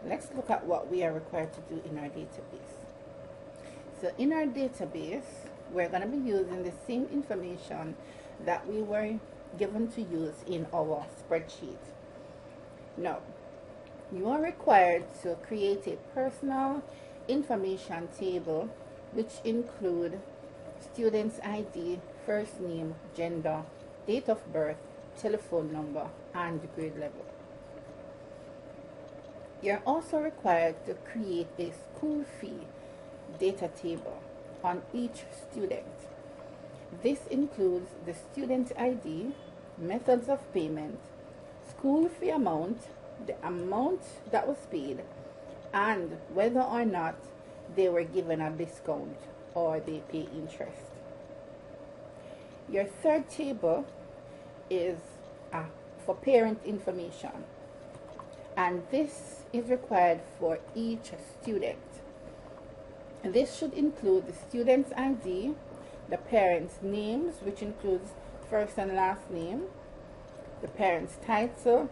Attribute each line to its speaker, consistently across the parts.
Speaker 1: let's look at what we are required to do in our database. So in our database, we're going to be using the same information that we were given to use in our spreadsheet. Now, you are required to create a personal information table which include student's ID, first name, gender, date of birth, telephone number, and grade level. You're also required to create a school fee data table on each student. This includes the student ID, methods of payment, school fee amount, the amount that was paid, and whether or not they were given a discount or they pay interest. Your third table is for parent information, and this is required for each student. This should include the student's ID, the parents' names, which includes first and last name, the parents' title,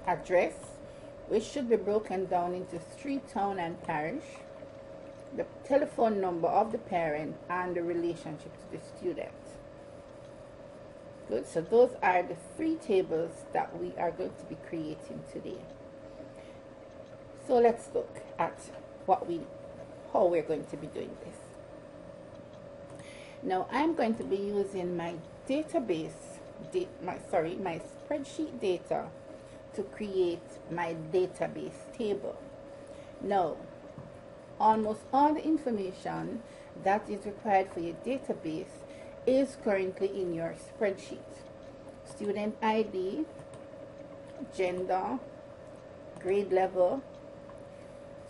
Speaker 1: address, which should be broken down into street, town, and parish, the telephone number of the parent, and the relationship to the student. Good, so those are the three tables that we are going to be creating today. So let's look at how we're going to be doing this. Now I'm going to be using my database, my spreadsheet data to create my database table. Now, almost all the information that is required for your database is currently in your spreadsheet. Student ID, gender, grade level,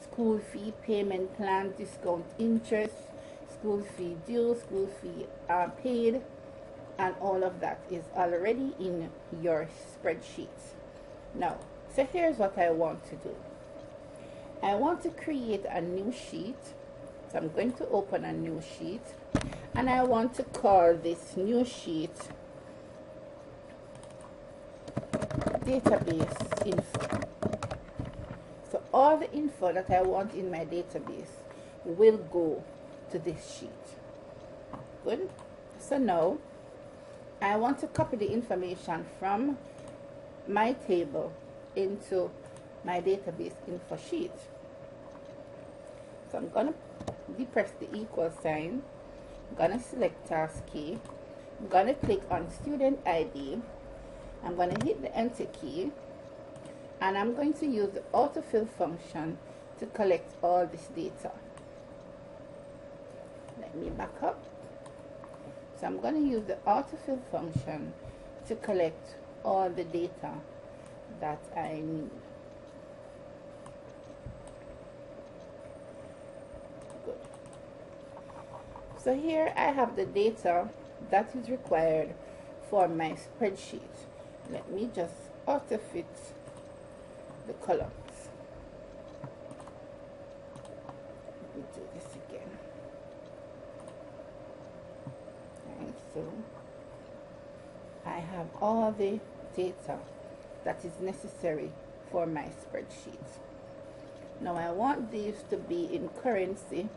Speaker 1: school fee, payment plan, discount, interest, school fee due, school fee paid, and all of that is already in your spreadsheet. Now, so here's what I want to do. I want to create a new sheet. So I'm going to open a new sheet, and I want to call this new sheet database info. So all the info that I want in my database will go to this sheet. Good. So now I want to copy the information from my table into my database info sheet. So I'm going to depress the equal sign. I'm going to select task key. I'm going to click on student ID. I'm going to hit the enter key, and I'm going to use the autofill function to collect all this data. Let me back up. So I'm going to use the autofill function to collect all the data that I need. Good. So here I have the data that is required for my spreadsheet. Let me just auto-fit the columns. Let me do this again. And so I have all the data that is necessary for my spreadsheet. Now I want these to be in currency,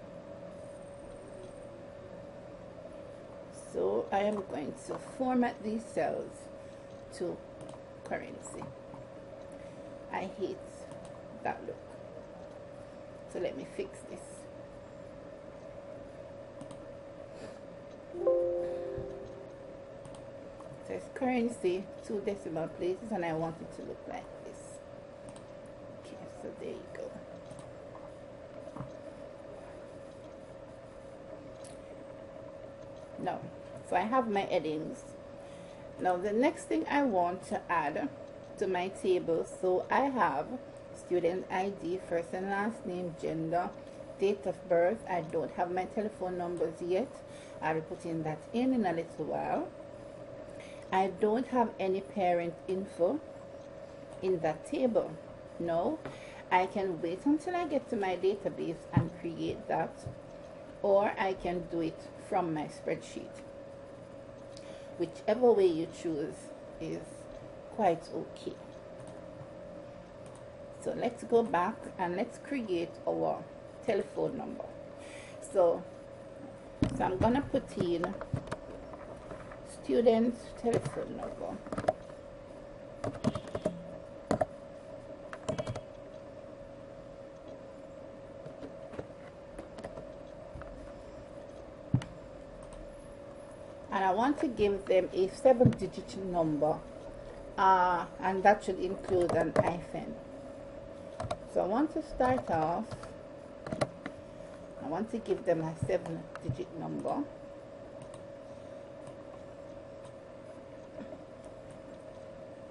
Speaker 1: so I am going to format these cells to currency. I hate that look, so let me fix this. So it's currency, 2 decimal places, and I want it to look like this. Okay, so there you go. Now, so I have my headings. Now the next thing I want to add to my table, so I have student ID, first and last name, gender, date of birth. I don't have my telephone numbers yet. I'll be putting that in a little while. I don't have any parent info in that table. No, I can wait until I get to my database and create that, or I can do it from my spreadsheet. Whichever way you choose is quite okay. So let's go back and let's create our telephone number. So I'm gonna put in student's telephone number. And I want to give them a 7-digit number, and that should include an hyphen. So I want to start off, I want to give them a 7-digit number.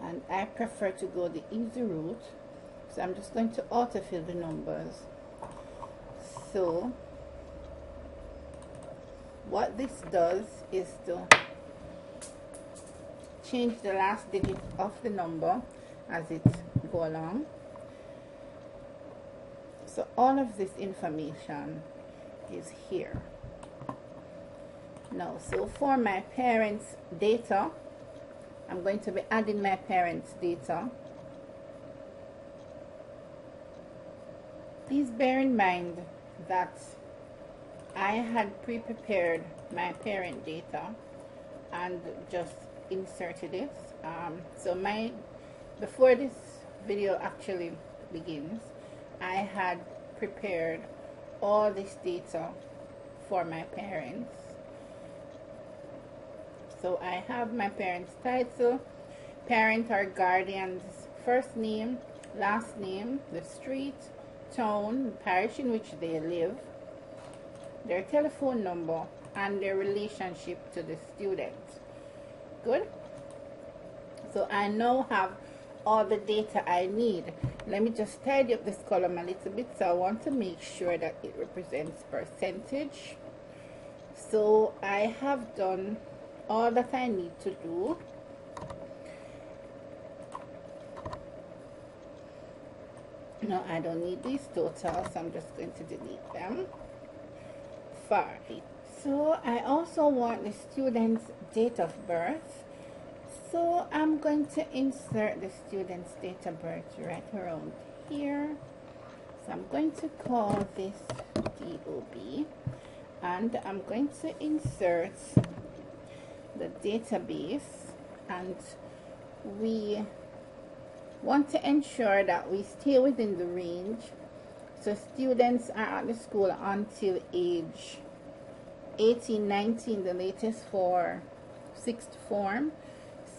Speaker 1: And I prefer to go the easy route, so I'm just going to autofill the numbers. So what this does is to change the last digit of the number as it go along. So all of this information is here. Now, so for my parents' data, I'm going to be adding my parents' data. Please bear in mind that I had pre-prepared my parent data and just inserted it. So before this video actually begins, I had prepared all this data for my parents. So I have my parents' title, parent or guardian's first name, last name, the street, town, parish in which they live, their telephone number, and their relationship to the student. Good? So I now have all the data I need. Let me just tidy up this column a little bit. So I want to make sure that it represents percentage. So I have done all that I need to do. No, I don't need these totals, so I'm just going to delete them. So I also want the student's date of birth. So I'm going to insert the student's date of birth right around here. So I'm going to call this DOB, and I'm going to insert the database, and we want to ensure that we stay within the range. So students are at the school until age 18, 19, the latest for 6th form.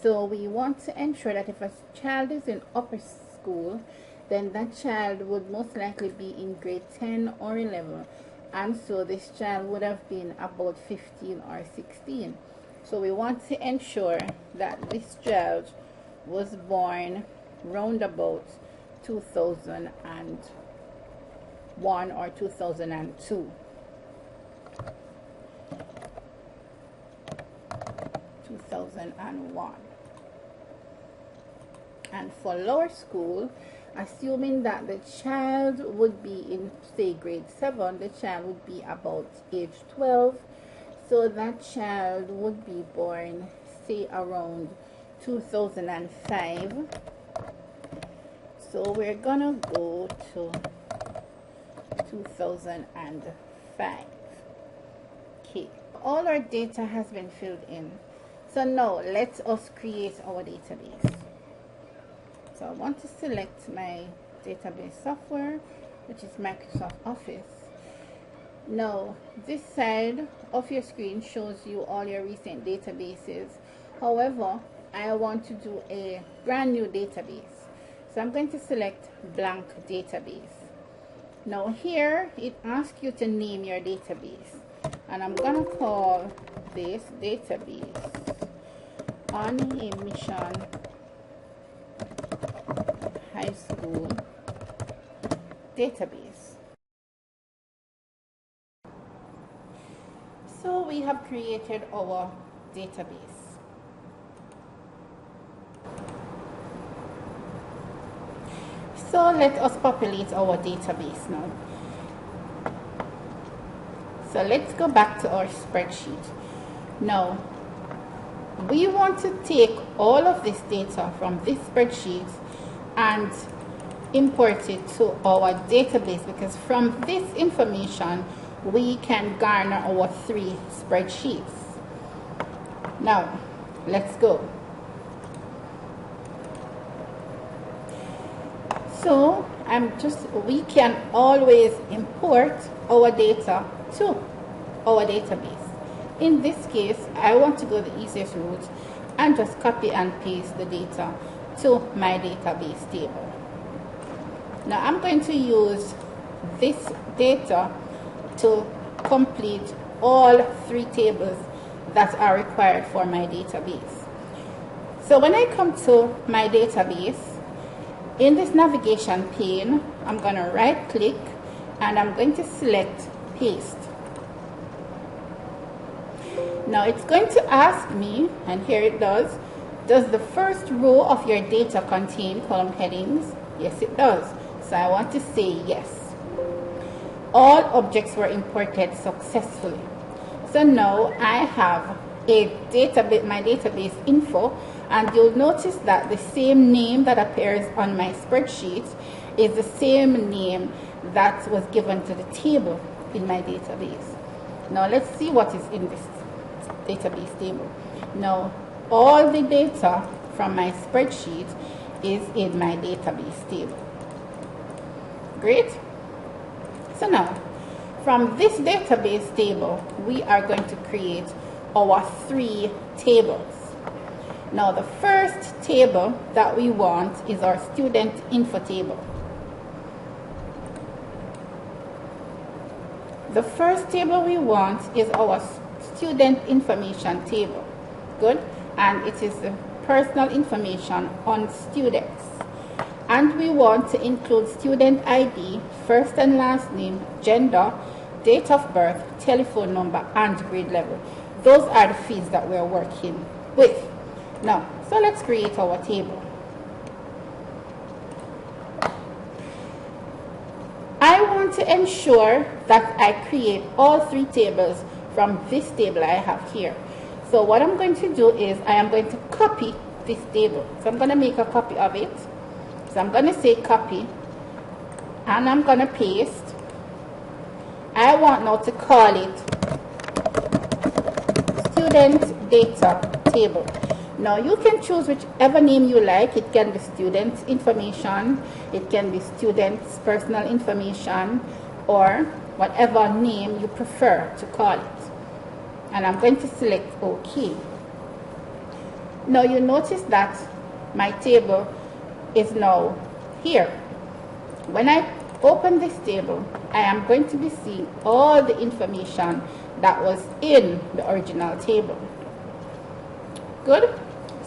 Speaker 1: So we want to ensure that if a child is in upper school, then that child would most likely be in grade 10 or 11. And so this child would have been about 15 or 16. So we want to ensure that this child was born round about 2001 or 2002. 2001. And for lower school, assuming that the child would be in, say, grade 7, the child would be about age 12. So that child would be born, say, around 2005. So we're gonna go to 2005. Okay, all our data has been filled in. So now let us create our database. So I want to select my database software, which is Microsoft Office. Now this side of your screen shows you all your recent databases. However, I want to do a brand new database. So I'm going to select blank database. Now here it asks you to name your database, and I'm going to call this database On a Mission High School Database. So we have created our database. So let us populate our database now. So let's go back to our spreadsheet. Now, we want to take all of this data from this spreadsheet and import it to our database, because from this information we can garner our 3 spreadsheets. Now let's go. So we can always import our data to our database. In this case, I want to go the easiest route and just copy and paste the data to my database table. Now I'm going to use this data to complete all 3 tables that are required for my database. So when I come to my database, in this navigation pane, I'm going to right click and I'm going to select paste. Now it's going to ask me, and here it does the first row of your data contain column headings? Yes, it does. So I want to say yes. All objects were imported successfully. So now I have my database info, and you'll notice that the same name that appears on my spreadsheet is the same name that was given to the table in my database. Now let's see what is in this database table. Now all the data from my spreadsheet is in my database table. Great. So now from this database table we are going to create our 3 tables. Now the first table that we want is our student info table. The first table we want is our student information table. Good. And it is the personal information on students. And we want to include student ID, first and last name, gender, date of birth, telephone number, and grade level. Those are the fields that we're working with. Now, so let's create our table. I want to ensure that I create all 3 tables from this table I have here. So what I'm going to do is I am going to copy this table. So I'm going to make a copy of it. So I'm going to say copy, and I'm going to paste. I want now to call it student data table. Now you can choose whichever name you like. It can be student information, it can be student's personal information, or whatever name you prefer to call it. And I'm going to select OK. Now you notice that my table is now here. When I open this table, I am going to be seeing all the information that was in the original table. Good.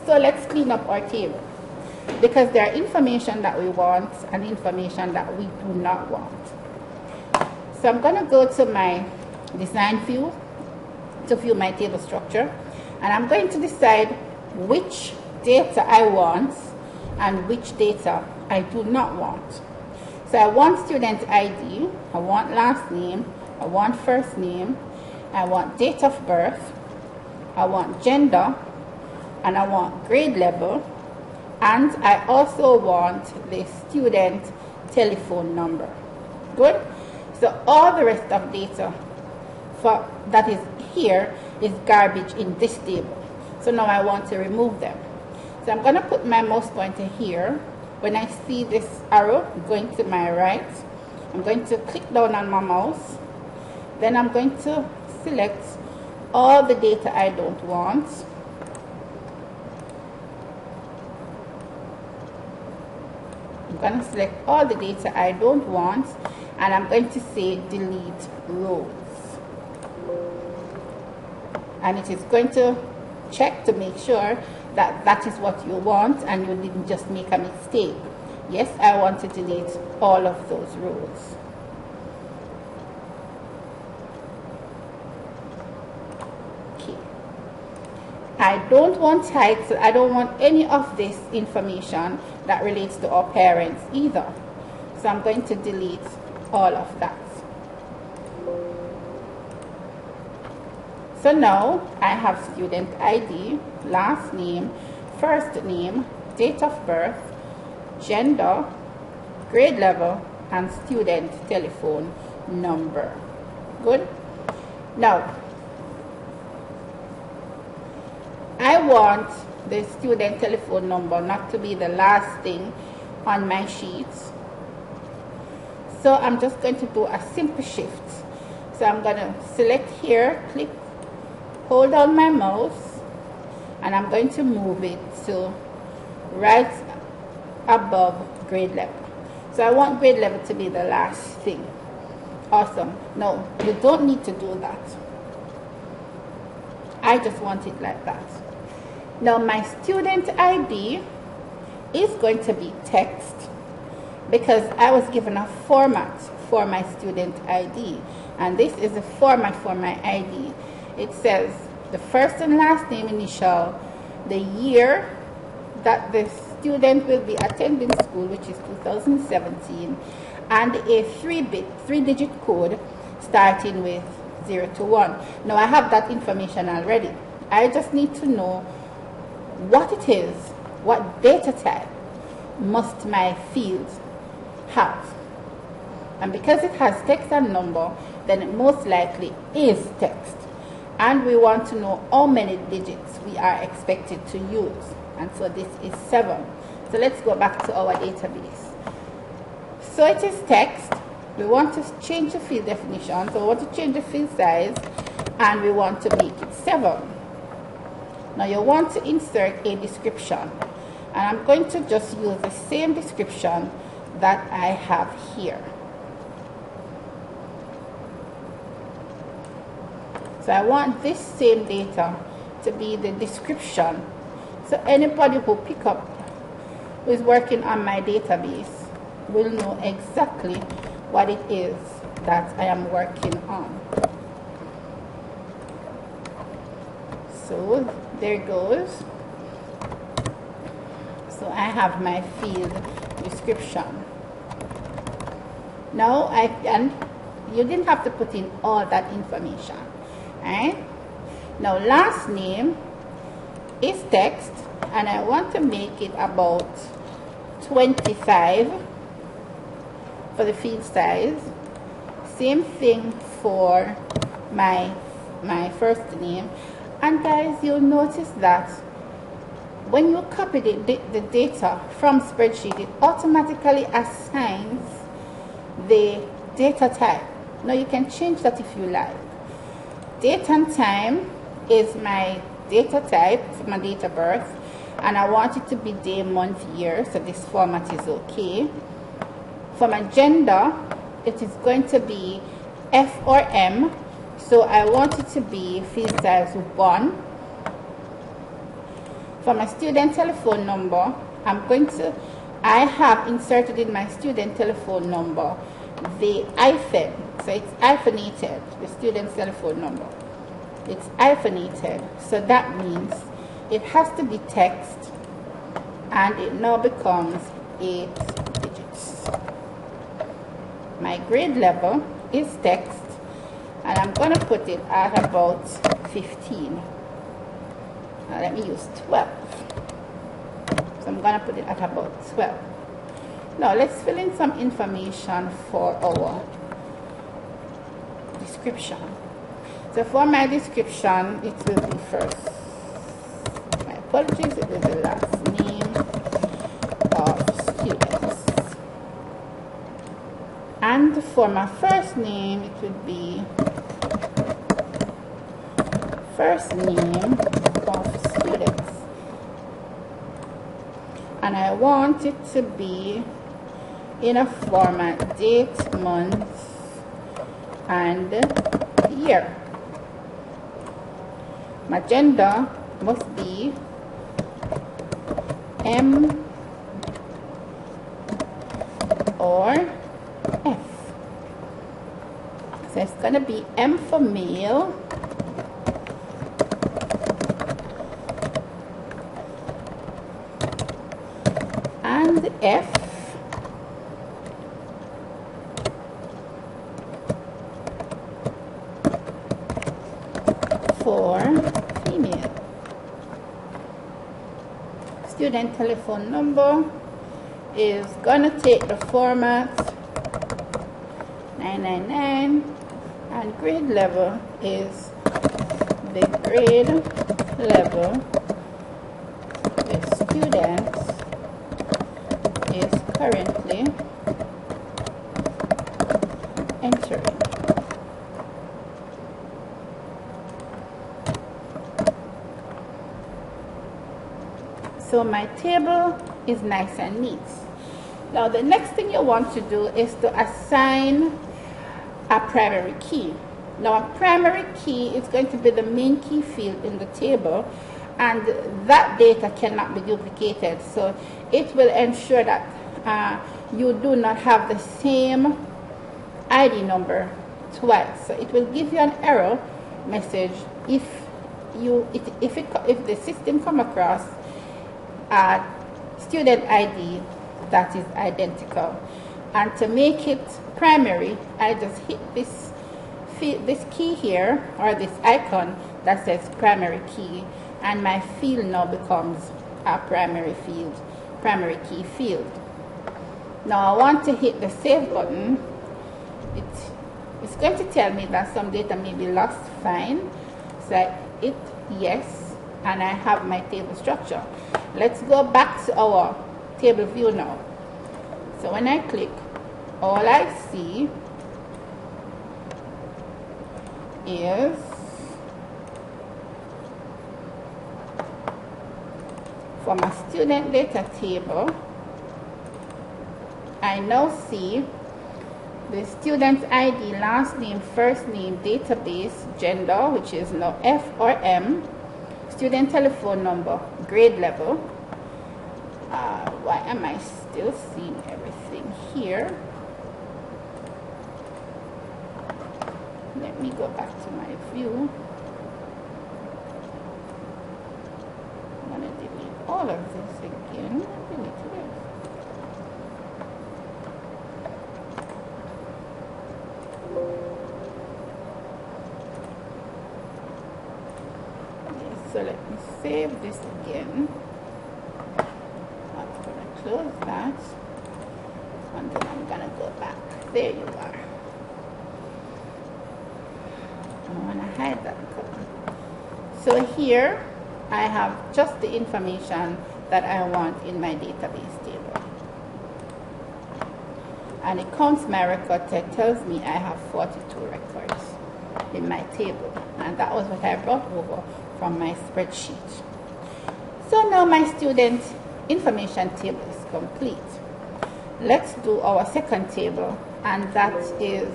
Speaker 1: So let's clean up our table, because there are information that we want and information that we do not want. So I'm going to go to my design view to view my table structure, and I'm going to decide which data I want and which data I do not want. So I want student ID, I want last name, I want first name, I want date of birth, I want gender, and I want grade level, and I also want the student telephone number. Good. So all the rest of data that is here is garbage in this table. So now I want to remove them. So I'm going to put my mouse pointer here. When I see this arrow going to my right, I'm going to click down on my mouse. Then I'm going to select all the data I don't want. I'm going to select all the data I don't want, and I'm going to say delete rows. And it is going to check to make sure that that is what you want and you didn't just make a mistake. Yes, I want to delete all of those rows. Okay. I don't want titles. I don't want any of this information that relates to our parents either. So I'm going to delete all of that. So now I have student ID, last name, first name, date of birth, gender, grade level, and student telephone number. Good? Now, I want the student telephone number not to be the last thing on my sheet. So I'm just going to do a simple shift. So I'm going to select here, click, hold down my mouse, and I'm going to move it to right above grade level. So I want grade level to be the last thing. Awesome. No, you don't need to do that. I just want it like that. Now my student ID is going to be text because I was given a format for my student ID, and this is the format for my ID. It says the first and last name initial, the year that the student will be attending school, which is 2017, and a 3-digit code starting with 0 to 1. Now I have that information already. I just need to know what it is, what data type must my field have. And because it has text and number, then it most likely is text. And we want to know how many digits we are expected to use. And so this is 7. So let's go back to our database. So it is text. We want to change the field definition. So we want to change the field size, and we want to make it 7. Now you want to insert a description, and I'm going to just use the same description that I have here. So I want this same data to be the description. So anybody who who is working on my database will know exactly what it is that I am working on. So there goes. So I have my field description. Now you didn't have to put in all that information. Right? Now last name is text, and I want to make it about 25 for the field size. Same thing for my first name. And guys, you'll notice that when you copy the data from spreadsheet, it automatically assigns the data type. Now you can change that if you like. Date and time is my data type for my date of birth, and I want it to be day, month, year, so this format is okay. For my gender, it is going to be F or M, so I want it to be field size 1. For my student telephone number, I have inserted in my student telephone number the hyphen, so it's hyphenated, the student's telephone number. It's hyphenated, so that means it has to be text, and it now becomes 8 digits. My grade level is text, and I'm going to put it at about 15. Now let me use 12. So I'm going to put it at about 12. Now let's fill in some information for our description. So for my description, it will be first. My apologies, it will be the last name of students. And for my first name, it would be first name of students. And I want it to be in a format date, month, and year. My gender must be M or F. So it's going to be M for male, and F for female. Student telephone number, is gonna take the format 999, and grade level is the grade level the student is currently entering. So my table is nice and neat. Now the next thing you want to do is to assign a primary key. Now a primary key is going to be the main key field in the table, and that data cannot be duplicated. So it will ensure that you do not have the same ID number twice. So it will give you an error message if the system come across a student ID that is identical. And to make it primary, I just hit this key here, or this icon that says primary key, and my field now becomes a primary key field. Now I want to hit the save button. It's going to tell me that some data may be lost. Fine. So I hit yes, and I have my table structure. Let's go back to our table view now. So when I click, all I see is for my student data table, I now see the student ID, last name, first name, database, gender, which is now F or M, student telephone number, grade level. Why am I still seeing everything here? Let me go back to my view. I'm going to delete all of this again. Delete it. So let me save this again. I'm going to close that, and then I'm going to go back. There you are. I want to hide that color. So here I have just the information that I want in my database table. And it counts my record. It tells me I have 42 records in my table. And that was what I brought over from my spreadsheet. So now my student information table is complete. Let's do our second table, and that is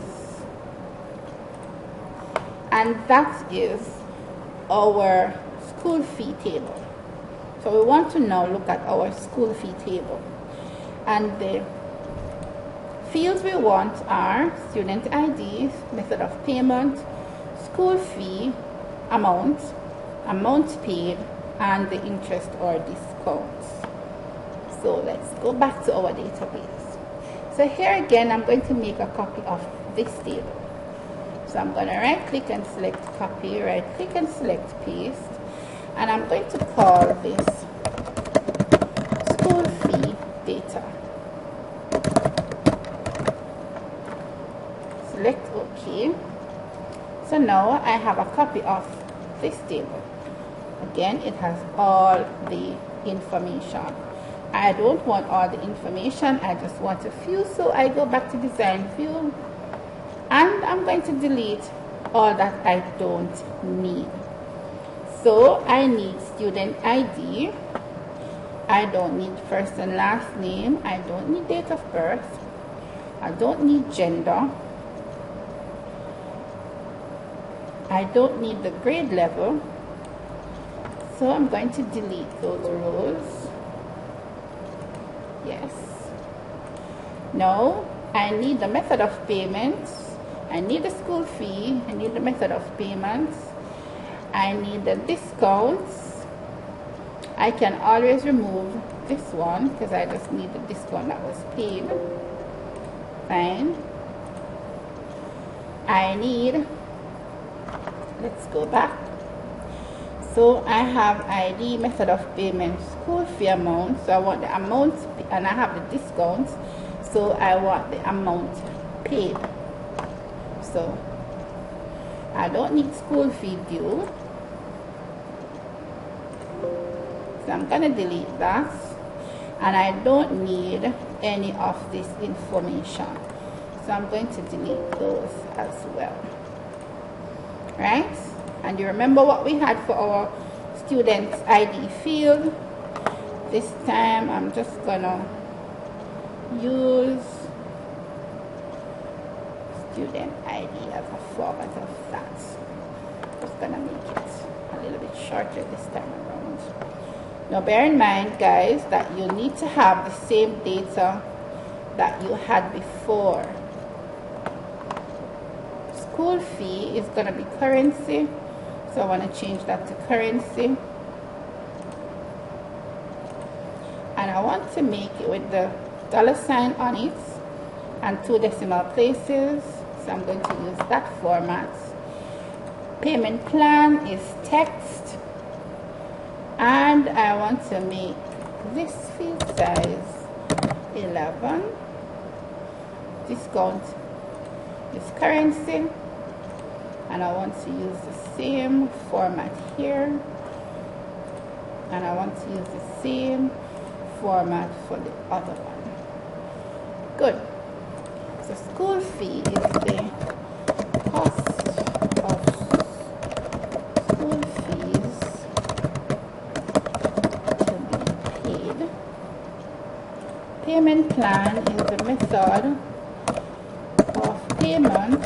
Speaker 1: our school fee table. So we want to now look at our school fee table, and the fields we want are student ID, method of payment, school fee, amount paid, and the interest or discounts. So let's go back to our database. So here again, I'm going to make a copy of this table. So I'm going to right click and select copy, right click and select paste, and I'm going to call this school fee data. Select OK. So now I have a copy of this table. Again, it has all the information. I don't want all the information, I just want a few, so I go back to design view, and I'm going to delete all that I don't need. So I need student ID, I don't need first and last name, I don't need date of birth, I don't need gender, I don't need the grade level, so I'm going to delete those rows. Yes. Now I need the method of payments, I need the school fee, I need the method of payments, I need the discounts. I can always remove this one because I just need the discount that was paid. Fine. I need, let's go back. So I have ID, method of payment, school fee amount. So I want the amount, and I have the discounts. So I want the amount paid. So I don't need school fee due. So I'm going to delete that. And I don't need any of this information. So I'm going to delete those as well. Right? And you remember what we had for our student ID field. This time I'm just gonna use student ID as a format of that. Just gonna make it a little bit shorter this time around. Now bear in mind, guys, that you need to have the same data that you had before. School fee is going to be currency, so I want to change that to currency, and I want to make it with the $sign on it and 2 decimal places, so I'm going to use that format. Payment plan is text, and I want to make this field size 11. Discount is currency, and I want to use the same format here, and I want to use the same format for the other one. Good. So school fee is the cost of school fees to be paid. Payment plan is the method of payment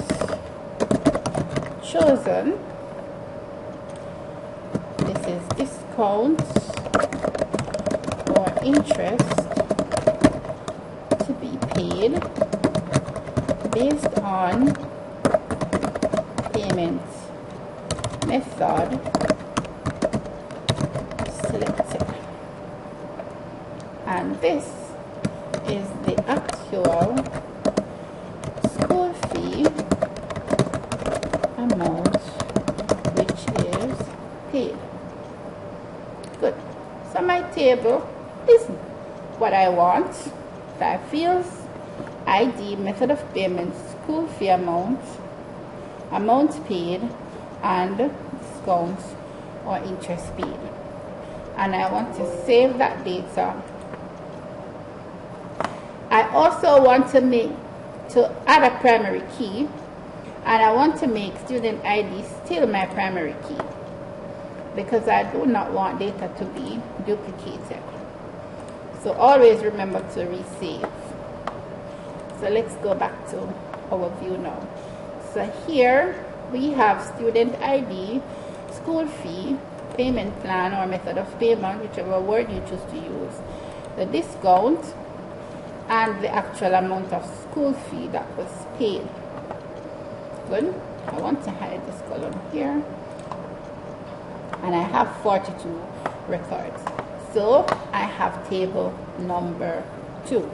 Speaker 1: chosen. This is discount or interest to be paid based on payment method selected, and this is the actual school fee amount which is paid. Good. So my table is what I want. 5 fields: ID, method of payment, school fee amount, amount paid, and discounts or interest paid. And I want to save that data. I also want to add a primary key, and I want to make student ID still my primary key, because I do not want data to be duplicated. So always remember to resave. So let's go back to our view now. So here we have student ID, school fee, payment plan or method of payment, whichever word you choose to use, the discount, and the actual amount of school fee that was paid. Good. I want to hide this column here, and I have 42 records. So I have table number 2.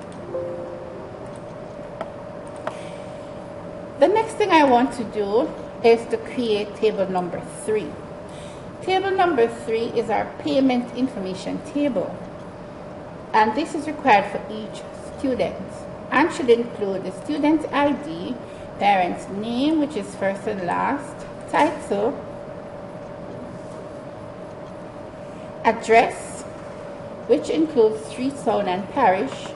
Speaker 1: The next thing I want to do is to create table number 3. Table number 3 is our payment information table, and this is required for each student and should include the student ID, parent's name, which is first and last, title, address, which includes street, town, and parish,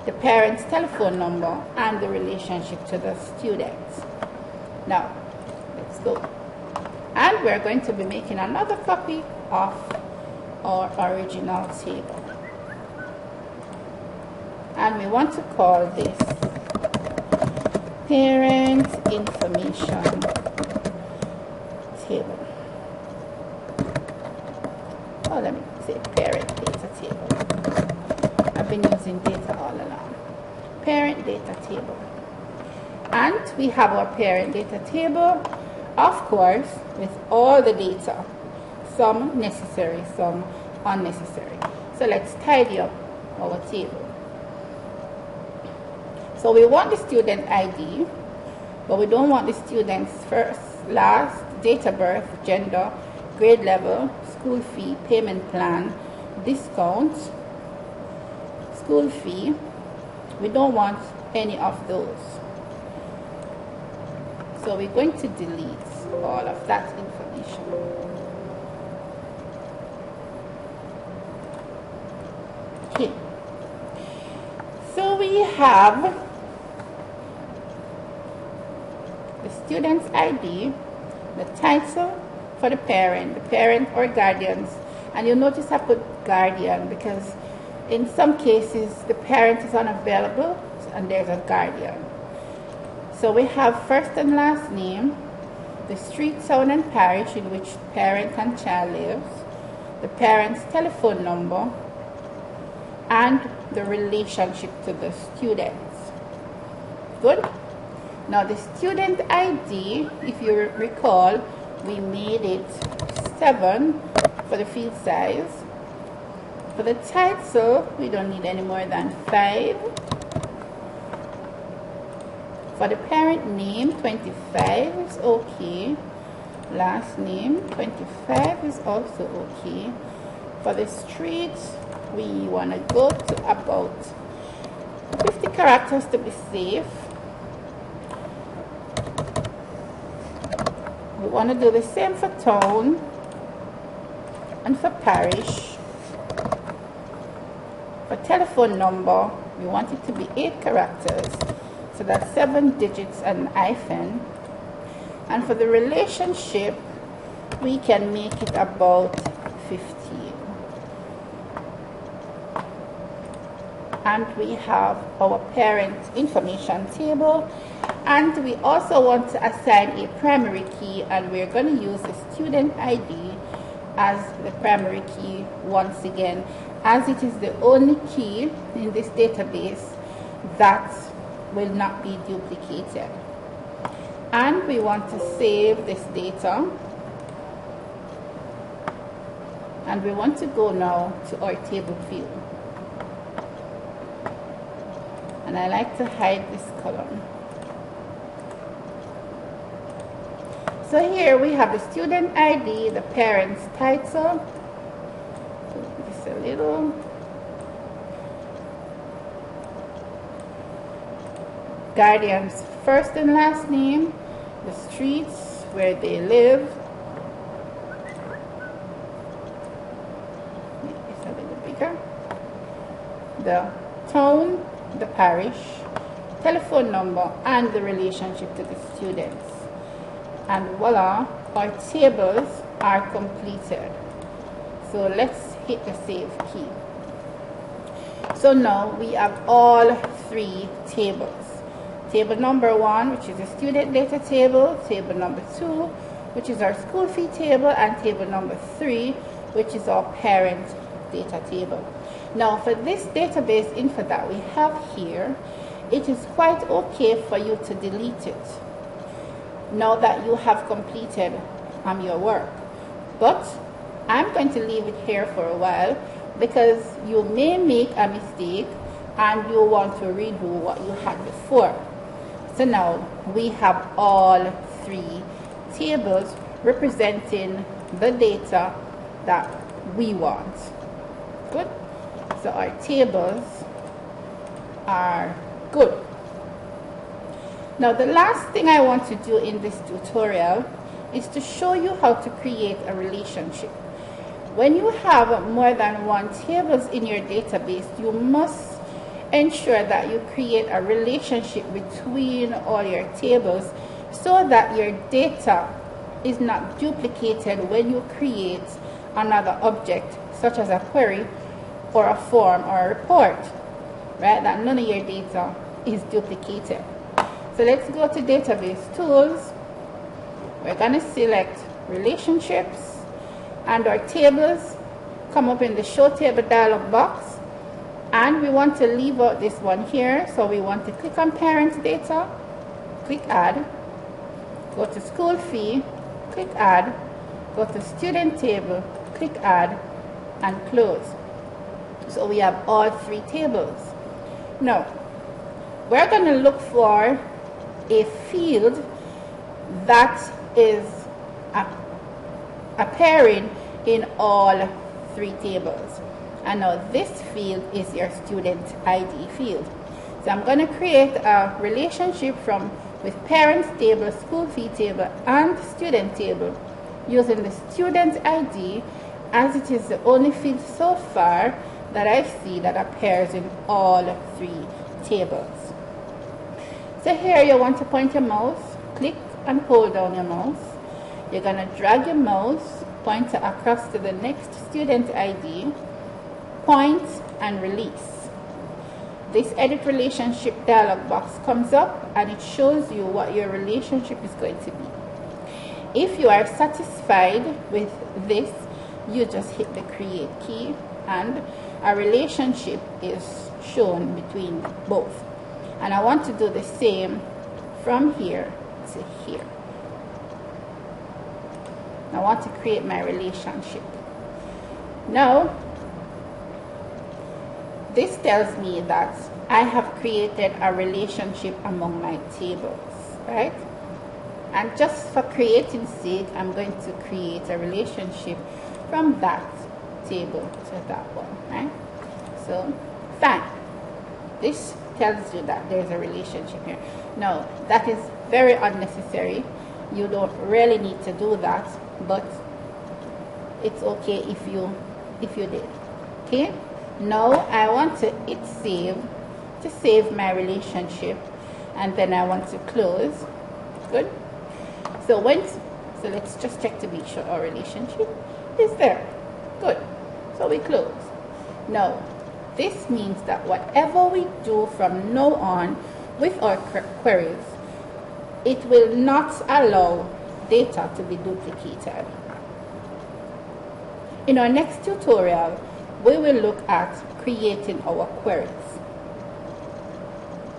Speaker 1: the parent's telephone number, and the relationship to the student. Now, let's go. And we're going to be making another copy of our original table. And we want to call this parent information table. Oh, let me say parent data table. I've been using data all along. Parent data table. And we have our parent data table, of course, with all the data. Some necessary, some unnecessary. So let's tidy up our table. So we want the student ID, but we don't want the student's first, last, date of birth, gender, grade level, school school fee payment plan, discount, school fee. We don't want any of those. So we're going to delete all of that information. Okay. So we have the student's ID, the title for the parent or guardians. And you'll notice I put guardian because in some cases the parent is unavailable and there's a guardian. So we have first and last name, the street, town and parish in which parent and child lives, the parent's telephone number, and the relationship to the students. Good? Now the student ID, if you recall, we made it 7 for the field size. For the title, we don't need any more than 5. For the parent name, 25 is okay. Last name, 25 is also okay. For the street, we want to go to about 50 characters to be safe. We want to do the same for town and for parish. For telephone number, we want it to be 8 characters. So that's 7 digits and hyphen. And for the relationship, we can make it about 15. And we have our parent information table. And we also want to assign a primary key, and we're going to use the student ID as the primary key once again, as it is the only key in this database that will not be duplicated. And we want to save this data, and we want to go now to our table view, and I like to hide this column. So here we have the student ID, the parent's title, just a little, guardian's first and last name, the streets where they live, it's a little bigger, the town, the parish, telephone number, and the relationship to the students. And voila, our tables are completed. So let's hit the save key. So now we have all 3 tables. Table number 1, which is the student data table, table number 2, which is our school fee table, and table number 3, which is our parent data table. Now for this database info that we have here, it is quite okay for you to delete it now that you have completed your work. But I'm going to leave it here for a while because you may make a mistake and you want to redo what you had before. So now we have all 3 tables representing the data that we want. Good. So our tables are good. Now the last thing I want to do in this tutorial is to show you how to create a relationship. When you have more than 1 tables in your database, you must ensure that you create a relationship between all your tables so that your data is not duplicated when you create another object such as a query or a form or a report, right? That none of your data is duplicated. So let's go to database tools. We're going to select relationships, and our tables come up in the show table dialog box, and we want to leave out this one here. So we want to click on parent data, click add, go to school fee, click add, go to student table, click add, and close. So we have all 3 tables. Now we're going to look for a field that is appearing in all 3 tables. And now this field is your student ID field. So I'm going to create a relationship with parents table, school fee table, and student table using the student ID, as it is the only field so far that I see that appears in all 3 tables. So here you want to point your mouse, click and hold down your mouse. You're going to drag your mouse pointer across to the next student ID, point and release. This edit relationship dialog box comes up and it shows you what your relationship is going to be. If you are satisfied with this, you just hit the create key and a relationship is shown between both. And I want to do the same from here to here. I want to create my relationship. Now, this tells me that I have created a relationship among my tables, right? And just for creating sake, I'm going to create a relationship from that table to that one, right? So, fine. This tells you that there's a relationship here. No, that is very unnecessary. You don't really need to do that, but it's okay if you did. Okay? Now I want to hit save to save my relationship, and then I want to close. Good. So let's just check to be sure our relationship is there. Good. So we close. Now this means that whatever we do from now on with our queries, it will not allow data to be duplicated. In our next tutorial, we will look at creating our queries.